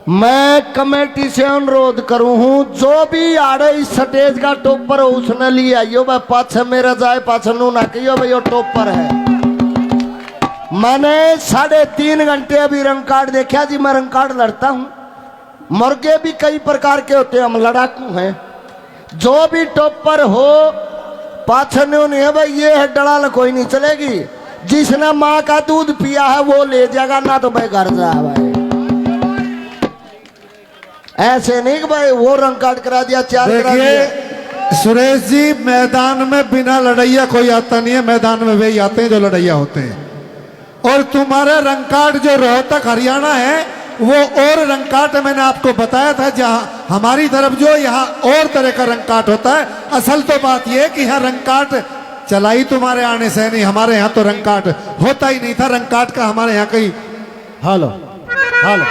मैं कमेटी से अनुरोध करूं हूं, जो भी आड़े इस स्टेज का टॉपर हो उसने लिया आइयो भाई, पाछे मेरा जाए पाछे नू ना कहियो भाई वो टॉपर है। मैंने 3.5 घंटे अभी रंग कार्ड देखा जी। मैं रंग कार्ड लड़ता हूं। मुर्गे भी कई प्रकार के होते हैं, हम लड़ाकू हैं। जो भी टॉपर हो पाछे न्यू नहीं है भाई, ये है डड़ाल कोई नहीं चलेगी। जिसने माँ का दूध पिया है वो ले जाएगा, ना तो भाई घर जा भाई। ऐसे नहीं कि भाई वो रंग कार्ड करा दिया, 4 करा दिया। सुरेश जी, मैदान में बिना लड़ैया कोई आता नहीं है, मैदान में वही आते हैं जो लड़ैया होते हैं। और तुम्हारा रंग कार्ड जो रोहतक हरियाणा है वो और रंग कार्ड मैंने आपको बताया था, जहां हमारी तरफ जो यहाँ और तरह का रंग कार्ड होता है। असल तो बात यह है कि यहाँ रंग कार्ड चला ही तुम्हारे आने से नहीं, हमारे यहाँ तो रंग कार्ड होता ही नहीं था। रंग कार्ड का हमारे यहाँ कहीं हेलो हेलो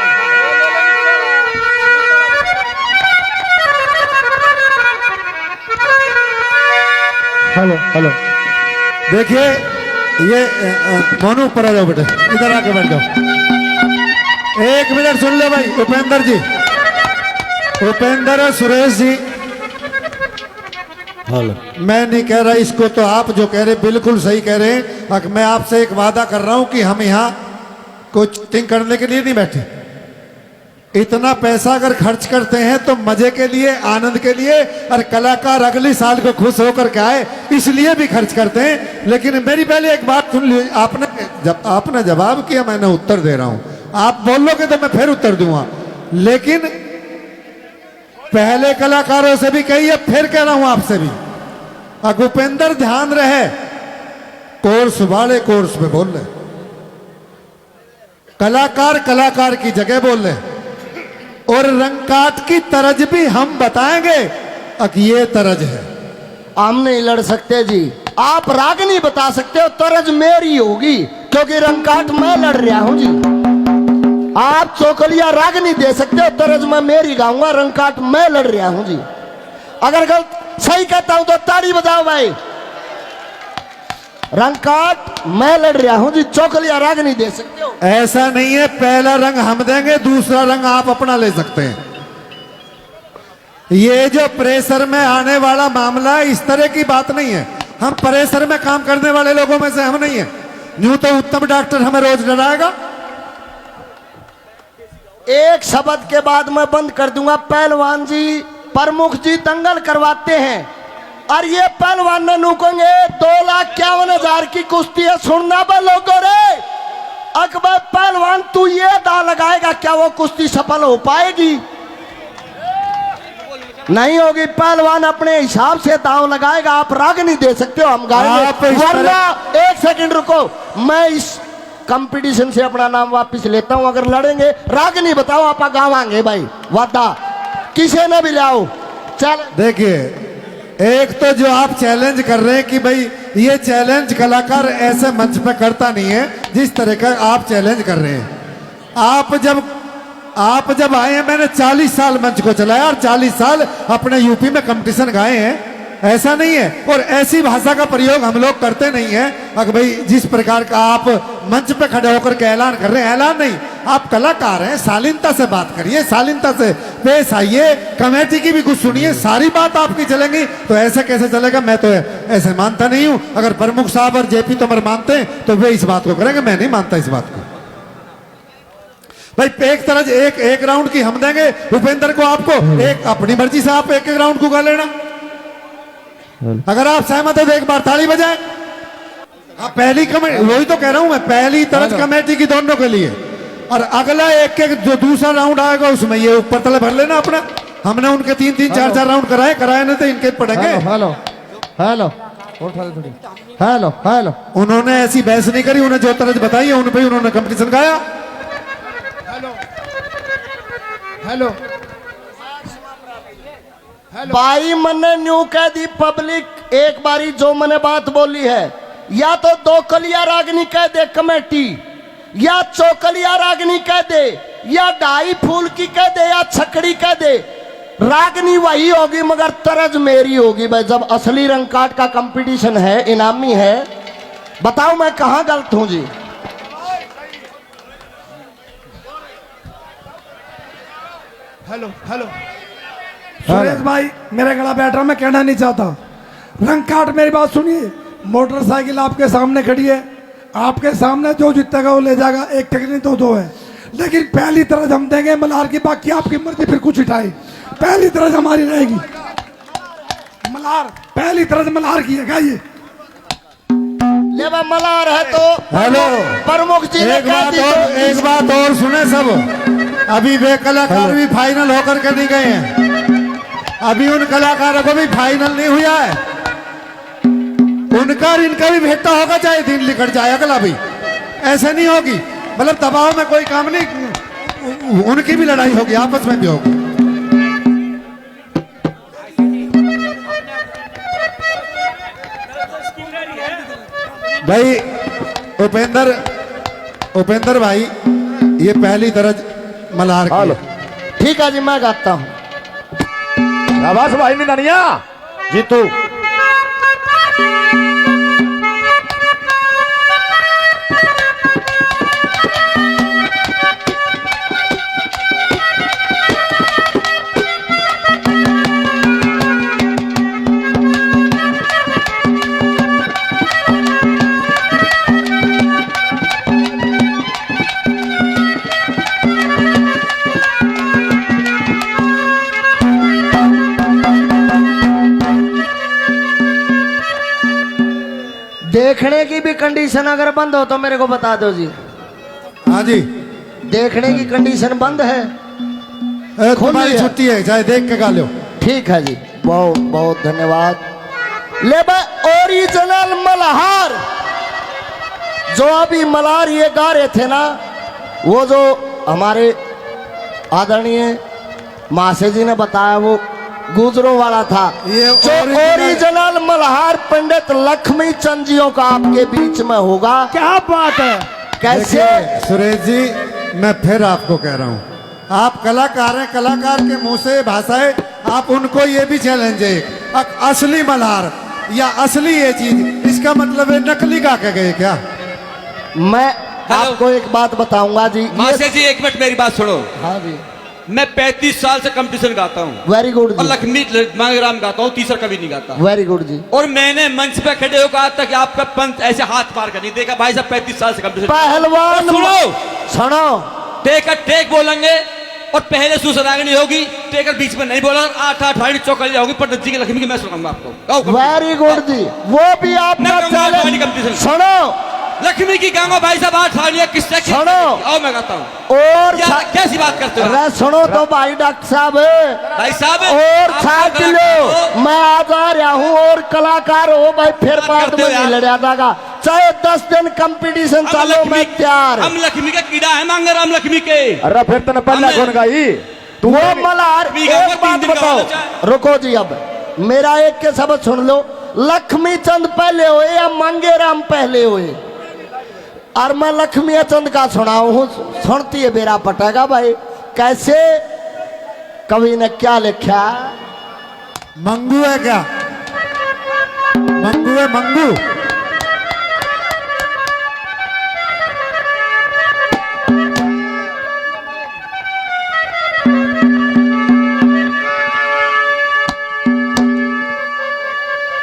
हेलो हेलो देखिए, ये मोनू ऊपर आ जाओ बेटे, इधर आके बैठ जाओ। 1 मिनट सुन लो भाई। उपेंद्र जी, उपेंद्र सुरेश जी, हेलो। मैं नहीं कह रहा इसको, तो आप जो कह रहे बिल्कुल सही कह रहे हैं। मैं आपसे एक वादा कर रहा हूं कि हम यहाँ कुछ चीटिंग करने के लिए नहीं बैठे। इतना पैसा अगर खर्च करते हैं तो मजे के लिए, आनंद के लिए, और कलाकार अगले साल को खुश होकर के आए इसलिए भी खर्च करते हैं। लेकिन मेरी पहले एक बात सुन ली। आपने जवाब किया, मैंने उत्तर दे रहा हूं। आप बोलोगे तो मैं फिर उत्तर दूंगा, लेकिन पहले कलाकारों से भी कही है, फिर कह रहा हूं आपसे भी। अब उपेंद्र ध्यान रहे, कोर्स वाले कोर्स में बोल रहे, कलाकार कलाकार की जगह बोल रहे, और रंग कार्ड की तरज भी हम बताएंगे कि ये तरज है। हम नहीं लड़ सकते जी, आप राग नहीं बता सकते हो, तरज मेरी होगी क्योंकि रंग कार्ड मैं लड़ रहा हूं जी। आप चौकलिया राग नहीं दे सकते हो, तरज मैं मेरी गाऊंगा, रंग कार्ड मैं लड़ रहा हूं जी। अगर गलत सही कहता हूं तो ताड़ी बजाओ भाई। रंग कार्ड मैं लड़ रहा हूं जी, चौकलिया राग नहीं दे सकते हो। ऐसा नहीं है, पहला रंग हम देंगे, दूसरा रंग आप अपना ले सकते हैं। ये जो प्रेशर में आने वाला मामला है, इस तरह की बात नहीं है। हम प्रेशर में काम करने वाले लोगों में से हम नहीं है। यूं तो उत्तम डॉक्टर हमें रोज डराएगा। एक शब्द के बाद मैं बंद कर दूंगा। पहलवान जी, प्रमुख जी दंगल करवाते हैं और ये पहलवान ने नुकेंगे 2,51,000 की कुश्ती है, सुनना बे लोगों रे। अकबर पहलवान तू ये दांव लगाएगा, क्या वो कुश्ती सफल हो पाएगी? नहीं होगी। पहलवान अपने हिसाब से दांव लगाएगा, आप राग नहीं दे सकते हो। हम गाएंगे, वरना 1 सेकंड रुको, मैं इस कंपटीशन से अपना नाम वापस लेता हूं। अगर लड़ेंगे राग नहीं बताओ, आप गावांगे भाई, वादा किसी ने भी लाओ। चल देखिए, एक तो जो आप चैलेंज कर रहे हैं कि भाई ये चैलेंज कलाकार ऐसे मंच पे करता नहीं है जिस तरह का आप चैलेंज कर रहे हैं। आप जब आए हैं, मैंने 40 साल मंच को चलाया और 40 साल अपने यूपी में कंपटीशन गाए हैं। ऐसा नहीं है, और ऐसी भाषा का प्रयोग हम लोग करते नहीं है। अगर भाई जिस प्रकार का आप मंच पे खड़े होकर के ऐलान कर रहे हैं, ऐलान नहीं, आप कलाकार हैं, शालीनता से बात करिए, शालीनता से पेश आइए, कमेटी की भी कुछ सुनिए, सारी बात आपकी चलेंगी। तो ऐसे कैसे चलेगा? मैं तो ऐसे मानता नहीं हूं। अगर प्रमुख साहब और जेपी तोमर मानते हैं तो वे इस बात को करेंगे, मैं नहीं मानता इस बात को। भाई एक तरह एक राउंड की हम देंगे उपेंद्र को, आपको एक अपनी मर्जी से आप एक राउंड को गा लेना। अगर आप सहमत है तो एक बार ताली बजाएं। पहली कमेटी, वही तो कह रहा हूं मैं, पहली तरज कमेटी की दोनों के लिए, और अगला एक जो दूसरा राउंड आएगा उसमें ये ऊपर तले भर लेना अपना। हमने उनके 3-3, 4-4 राउंड कराए नहीं तो इनके पड़ेंगे। Hello hello hello hello. उन्होंने ऐसी बहस नहीं करी, उन्हें जो तरज बताई है उन पे उन्होंने कंपटीशन गाया। हेलो भाई, मैंने न्यू कह दी पब्लिक एक बारी जो मैंने बात बोली है, या तो 2 कलिया रागनी कह दे कमेटी, या चौकलिया रागनी कह दे, या 2.5 फूल की कह दे, या छकड़ी कह दे। रागनी वही होगी मगर तरज मेरी होगी भाई। जब असली रंग कार्ड का कंपटीशन है, इनामी है, बताओ मैं कहां गलत हूं जी? हेलो हेलो सुरेश भाई मेरे गला बैठ रहा, मैं कहना नहीं चाहता। रंग काट, मेरी बात सुनिए। मोटरसाइकिल आपके सामने खड़ी है, आपके सामने जो जीतेगा वो ले जाएगा, एक टिकट नहीं तो दो है। लेकिन पहली तरह हम देंगे मल्हार की, बाकी आपकी मर्जी, फिर कुछ उठाए। पहली तरह हमारी रहेगी मल्हार, पहली तरह मल्हार की है। गाइए ले बा मल्हार है तो हेलो, प्रमुख जी ने एक कह बात दी और, तो एक बात और सुने सब। अभी वे कलाकार भी फाइनल होकर के नहीं गए हैं, अभी उन कलाकारों को भी फाइनल नहीं हुआ है। उनका और इनका भी भेदता होगा, चाहे दिन निकट जाए अगला भी, ऐसे नहीं होगी। मतलब दबाव में कोई काम नहीं, उनकी भी लड़ाई होगी, आपस में भी होगी। भाई उपेंद्र भाई, ये पहली तरह मल्हार की है। ठीक है जी, मैं गाता हूँ। शाबाश भाई निदानिया जीतू। देखने की भी कंडीशन अगर बंद हो तो मेरे को बता दो जी। हाँ जी, देखने की कंडीशन बंद है, तुम्हारी छुट्टी है, चाहे देख के गा लो। ठीक है जी, बहुत बहुत धन्यवाद। ले भाई ओरिजिनल मल्हार, जो अभी मल्हार ये गा रहे थे ना, वो जो हमारे आदरणीय मासे जी ने बताया, वो गुजरों वाला था। ये जो ओरिजिनल मल्हार पंडित लक्ष्मी चंद जियों का आपके बीच में होगा। क्या बात है। कैसे देखिए, सुरेश जी, मैं फिर आपको कह रहा हूँ, आप कलाकार हैं, कलाकार के मुंह से भाषा है, आप उनको ये भी चैलेंज है, असली मल्हार या असली ये चीज, इसका मतलब है नकली गा के गए क्या? मैं आपको एक बात बताऊंगा जी। मास्टर जी एक मिनट मेरी बात सुनो। हाँ जी, मैं 35 साल से कंपटीशन गाता हूँ वेरी गुड और जी, लक्ष्मी मांगराम गाता हूँ, तीसरा कभी नहीं गाता। वेरी गुड जी। और मैंने मंच पे खड़े होकर आज तक आपका पंच ऐसे हाथ मार कर नहीं देखा। भाई साहब 35 साल से कंपटीशन। पहलवान सुनो, टेकर टेक बोलेंगे और पहले सुसरागनी होगी, टेकर बीच में नहीं बोला, 8-8 चौकलियां होगी, पंडित जी की लक्ष्मी की मैं सुनाऊंगा आपको। वेरी गुड जी, वो भी आपका चैलेंज। सुनो, लक्ष्मी की गांव भाई साहब 8 साड़ियां किससे सुनो। आओ मैं गाता हूँ। और कैसी बात करते हो अरे सुनो तो भाई डॉक्टर साहब, भाई साहब, और आप साथ कलाकार लो, हो। मैं आज आ रहा हूँ और कलाकार हो भाई, फिर बाद में नहीं लड़ा जाएगा, चाहे 10 दिन कंपटीशन चालो, मैं तैयार। हम लक्ष्मी का कीड़ा है, मांगे राम लक्ष्मी के। अरे फिर तेने पहले हमें- कौन गाई? वो मल्हार, लक्ष्मी का एक बात 3 दिन का बताओ, होना चाहिए। रुको जी, अब मेरा एक के शब्द सुन लो। लक्ष्मी चंद पहले हुए या मांगे राम पहले हुए? और मैं लक्ष्मी चंद का सुनाऊ हूँ, सुनती है बेरा पटेगा भाई। कैसे कवि ने क्या लिखा? मंगू है क्या? मंगू है, मंगू।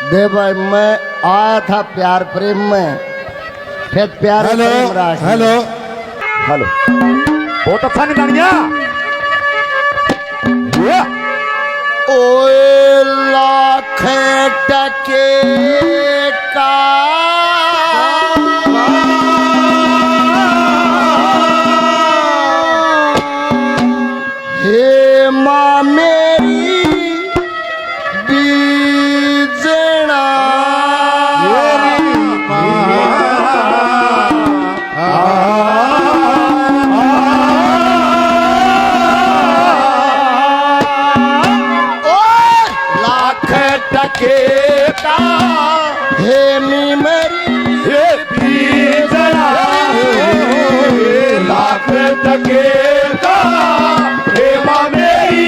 दे भाई, मैं आया था प्यार प्रेम में, फिर प्यार हेलो प्रेम राशि। हेलो, हेलो, बहुत अच्छा निदानिया। ओए लाख टके का हे माँ मेरी बीजना, लाख टके का हे मी मेरी लाख टके का हे माँ मेरी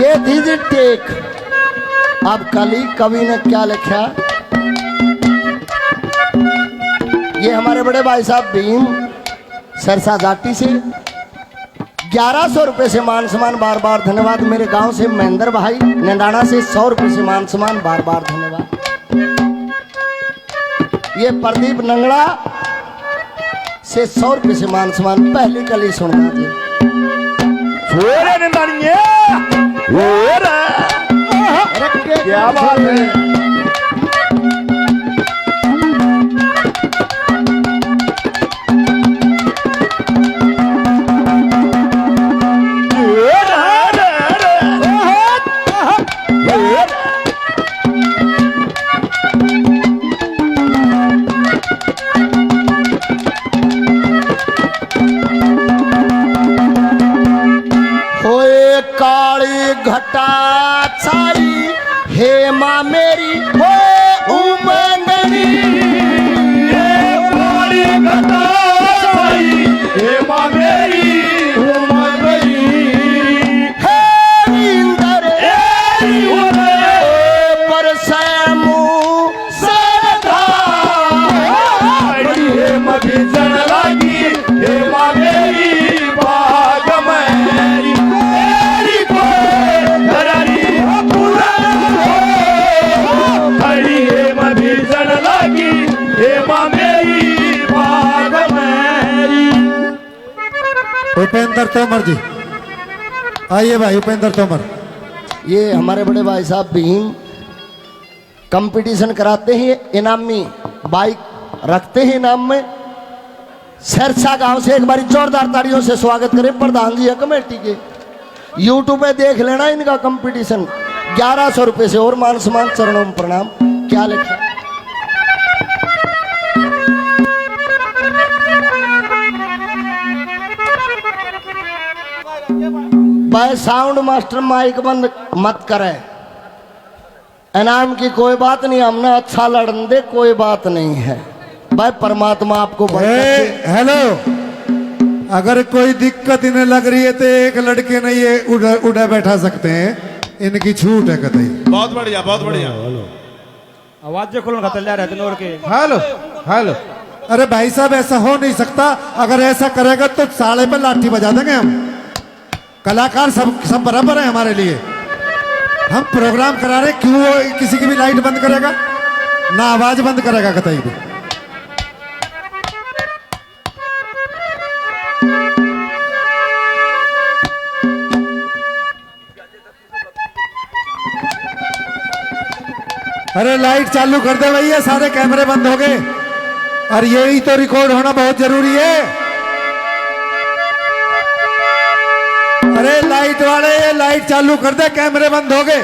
ये थी जी टेक। अब कली कवि ने क्या लिखा, ये हमारे बड़े भाई साहब भीम सरसा घाटी से 1100 रुपए से मान सम्मान, बार बार धन्यवाद। मेरे गांव से महेंद्र भाई नंदाना से 100 रुपए से मान सम्मान, बार बार धन्यवाद। ये प्रदीप नंगड़ा से 100 रुपए से मान सम्मान। पहली कली सुनना जी। छोरे निंदानिया क्या बात है। होए काली घटा छाई हे माँ मेरी हो उमंगनी, हे माँ मेरी उमंगनी, हे इंदर पर सैमू सरधा हे मभी जन लागी, हे माँ मेरी बाग मेरी, तेरी कोई धरनी पूरा खड़ी, हे मभी जन लागी, हे माँ मेरी बाग मेरी। उपेंद्र तोमर जी आइए भाई, उपेंद्र तोमर। ये हमारे बड़े भाई साहब भीम कंपटीशन कराते हैं, इनामी बाइक रखते हैं इनाम में। सरसा गांव से एक बार जोरदार तालियों से स्वागत करें प्रधान जी है कमेटी के। यूट्यूब पे देख लेना इनका कंपटीशन। 1100 रुपए से और मान सम्मान, चरणों में प्रणाम। क्या लिखा, भाई साउंड मास्टर माइक बंद मत करे। इनाम की कोई बात नहीं, हमने अच्छा लड़न दे कोई बात नहीं है भाई। परमात्मा आपको हेलो, अगर कोई दिक्कत इन्हें लग रही है तो एक लड़के ने ये उड़ा बैठा सकते हैं, इनकी छूट है कतई। बहुत बढ़िया, बहुत बढ़िया। आवाज जो खोलना खतरला रहते नोर के। हेलो हेलो, अरे भाई साहब ऐसा हो नहीं सकता। अगर ऐसा करेगा तो साले पे लाठी बजा देंगे हम। कलाकार सब बराबर है हमारे लिए। हम प्रोग्राम करा रहे, क्यों वो किसी की भी लाइट बंद करेगा, ना आवाज बंद करेगा कतई भी। अरे लाइट चालू कर दे भैया, सारे कैमरे बंद हो गए। और यही तो रिकॉर्ड होना बहुत जरूरी है। अरे लाइट वाले, ये लाइट चालू कर दे, कैमरे बंद हो गए।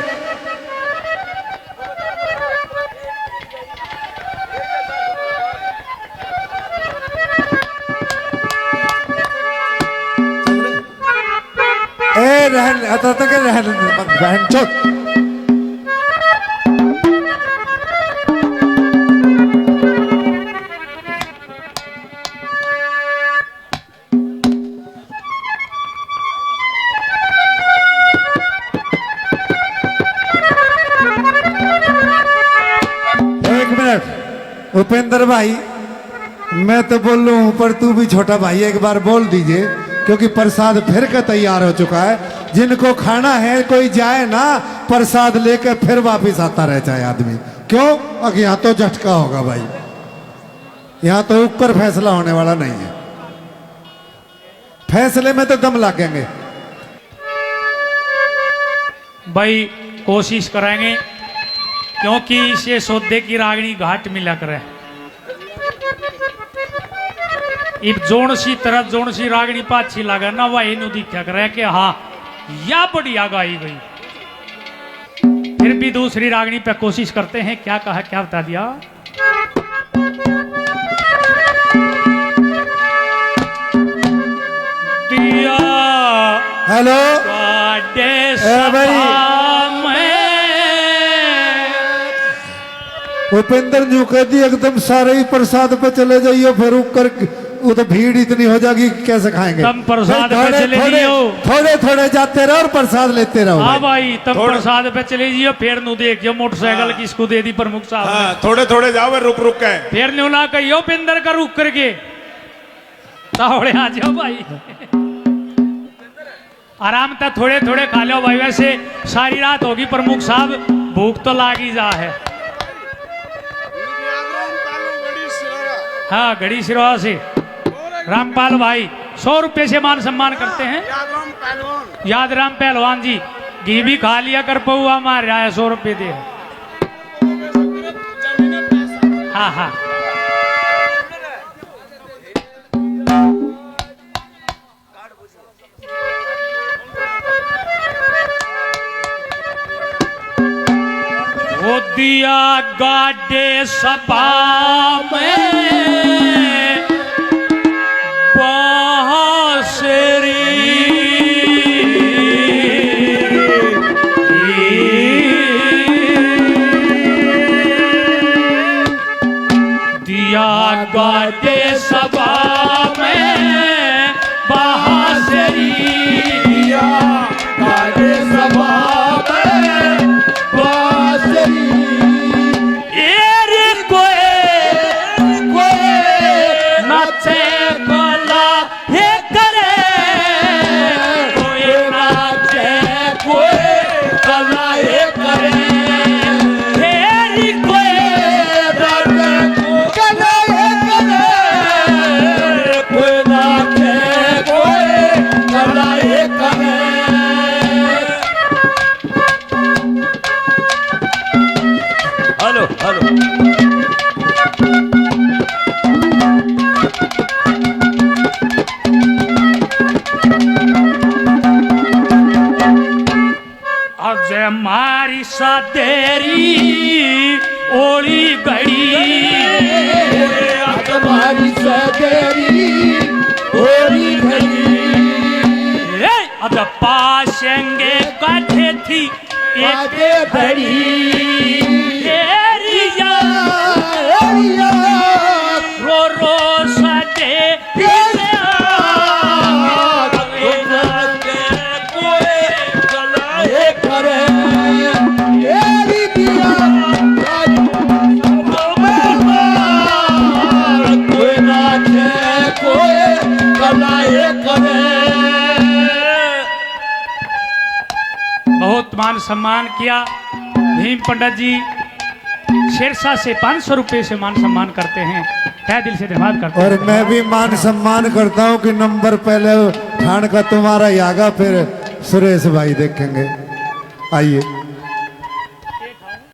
ए रहन आता तक रहन चौथ। उपेंद्र भाई, मैं तो बोल रहा हूं पर तू भी छोटा भाई एक बार बोल दीजिए, क्योंकि प्रसाद फिर का तैयार हो चुका है। जिनको खाना है कोई जाए ना प्रसाद लेकर फिर वापस आता रह जाए आदमी। क्यों? अब यहाँ तो झटका होगा भाई, यहाँ तो ऊपर फैसला होने वाला नहीं है। फैसले में तो दम लगेंगे भाई। कोशिश करेंगे क्योंकि इसे सौदे की रागनी घाट मिला करे। इब जोन सी तरह जोन सी रागनी पाछी लगा ना वही नु दिखा करे कि हाँ या बढ़िया गाई गई। फिर भी दूसरी रागनी पे कोशिश करते हैं। क्या कहा, क्या बता दिया? दिया हेलो भाई, उपेंद्र जी कह दी एकदम सारे ही प्रसाद पे चले जाइए, फिर ऊपर वो तो भीड़ इतनी हो जाएगी कि कैसे खाएंगे। तम प्रसाद पे थोड़े चले थोड़े जियो। थोड़े थोड़े जाते रहो और प्रसाद लेते रहो। हाँ भाई तम प्रसाद पे चले जियो, फिर नु देखियो मोटरसाइकिल किसको दे दी प्रमुख साहब ने। हाँ, थोड़े थोड़े जाओ रुक रुक के। फिर नु ना कहियो पिंदर का रुक करके तावड़े आ जाओ भाई। आराम तक थोड़े थोड़े खा लो भाई। वैसे सारी रात होगी प्रमुख साहब, भूख तो लागी जा है। हाँ घड़ी सिरवा से रामपाल भाई 100 रुपए से मान सम्मान करते हैं। यादराम पहलवान जी घी भी खा लिया कर पौआ मार रहा है, 100 रुपए दे। हाँ हाँ वो दिया गाडे सभा में बांसुरी दिया गाडे सभा में बांसुरी दिया गाडे सभा हमारी सादेरी ओली घड़ी तुम्हारी सगरी ओरी घड़ी अब पाशेंगे काठे थी आगे बड़ी एरिया रो रो सदे बहुत मान सम्मान किया। भीम पंडित जी शेरशाह से 500 रुपए से मान सम्मान करते हैं। तहे दिल से धन्यवाद करते हैं। और मैं भी मान सम्मान करता हूँ कि नंबर पहले ठाण का तुम्हारा ही आगा, फिर सुरेश भाई देखेंगे। आइए।